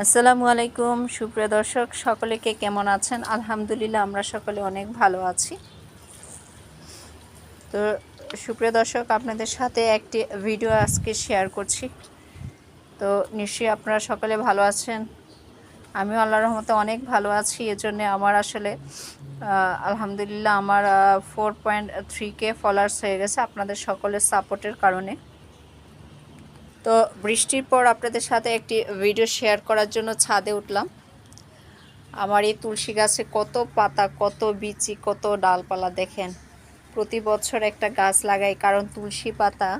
আসসালামু আলাইকুম সুপ্রিয় দর্শক, সকলে কে কেমন আছেন? আলহামদুলিল্লাহ, আমরা সকলে অনেক ভালো আছি। তো সুপ্রিয় দর্শক, আপনাদের সাথে একটি ভিডিও আজকে শেয়ার করছি। তো নিশ্চয়ই আপনারা সকলে ভালো আছেন। আমিও আল্লাহর রহমতে অনেক ভালো আছি। এজন্য আমার আসলে আলহামদুলিল্লাহ আমার 4.3K ফলোয়ার্স হয়ে গেছে আপনাদের সকলের সাপোর্টের কারণে। তো বৃষ্টির পর আপনাদের সাথে একটি ভিডিও শেয়ার করার জন্য ছাদে উঠলাম। আমার এই তুলসী গাছে কত পাতা, কত বিচি, কত ডালপালা দেখেন। প্রতি বছর একটা গাছ লাগাই, কারণ তুলসী পাতা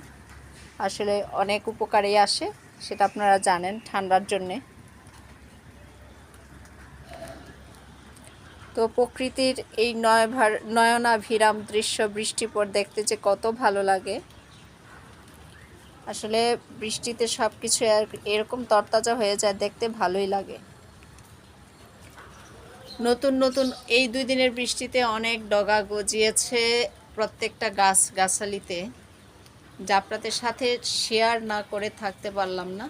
আসলে অনেক উপকারে আসে, সেটা আপনারা জানেন, ঠান্ডার জন্যে। তো প্রকৃতির এই নয়নাভিরাম দৃশ্য বৃষ্টির পর দেখতে যে কত ভালো লাগে। আসলে বৃষ্টিতে সব কিছু এরকম তরতাজা হয়ে যায়, দেখতে ভালোই লাগে। নতুন নতুন এই 2 দিনের বৃষ্টিতে অনেক ডগা গজিয়েছে প্রত্যেকটা গাছালিতে, যা আপনাদের সাথে শেয়ার না করে থাকতে পারলাম না।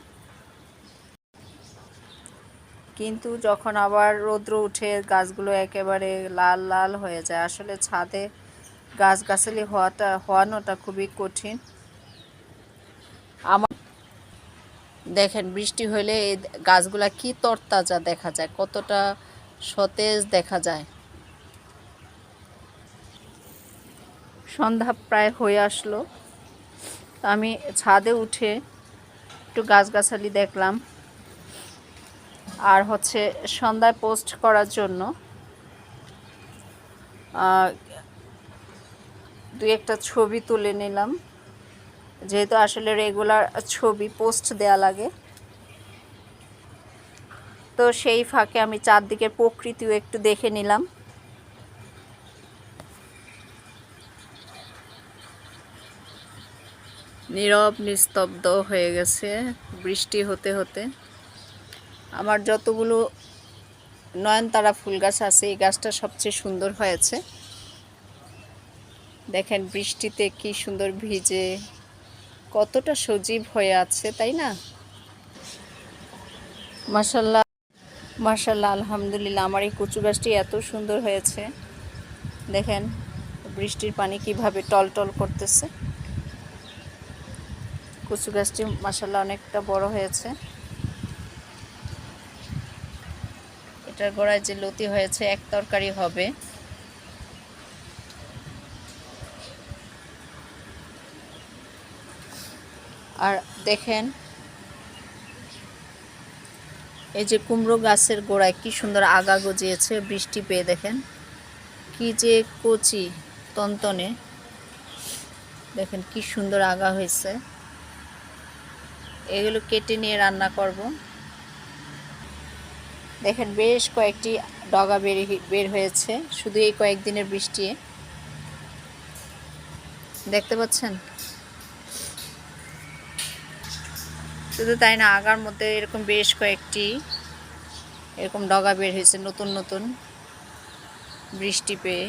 কিন্তু যখন আবার রৌদ্র উঠে গাছগুলো একেবারে লাল লাল হয়ে যায়। আসলে ছাদে গাছগাছালি হওয়ানোটা খুবই কঠিন। আমার দেখেন, বৃষ্টি হলে এই গাছগুলা কি তরতাজা দেখা যায়, কতটা সতেজ দেখা যায়। সন্ধ্যা প্রায় হয়ে আসলো, আমি ছাদে উঠে একটু গাছগাছালি দেখলাম, আর সন্ধ্যায় পোস্ট করার জন্য 2-1টা ছবি তুলে নিলাম, যেহেতু আসলে রেগুলার ছবি পোস্ট দেয়া লাগে। তো সেই ফাঁকে আমি চারদিকে প্রকৃতিও একটু দেখে নিলাম। নীরব নিস্তব্ধ হয়ে গেছে বৃষ্টি হতে হতে। আমার যতগুলো নয়নতারা ফুল গাছ আছে, এই গাছটা সবচেয়ে সুন্দর হয়েছে। দেখেন বৃষ্টিতে কি সুন্দর ভিজে, কতটা সজীব হয়ে আছে, তাই না? মাশাআল্লাহ মাশাআল্লাহ, আলহামদুলিল্লাহ। আমার এই কচু গাছটি এত সুন্দর হয়েছে, দেখেন বৃষ্টির পানি কিভাবে টলটল করতেছে। কচু গাছটি মাশাআল্লাহ অনেকটা বড় হয়েছে। এটার গোড়ায় যে লতি হয়েছে, এক তরকারি হবে। আর দেখেন এই যে কুমড়ো গাছের গোড়ায় কি সুন্দর আগা গজিয়েছে বৃষ্টি পেয়ে। দেখেন কি যে কচি তনতনে, দেখেন কি সুন্দর আগা হয়েছে। এগুলো কেটে নিয়ে রান্না করব। দেখেন বেশ কয়েকটি ডগা বের হয়েছে শুধু এই কয়েকদিনের বৃষ্টি, দেখতে পাচ্ছেন? শুধু তাই না, আগার মধ্যে এরকম বেশ কয়েকটি এরকম ডগা বের হয়েছে নতুন নতুন বৃষ্টি পেয়ে।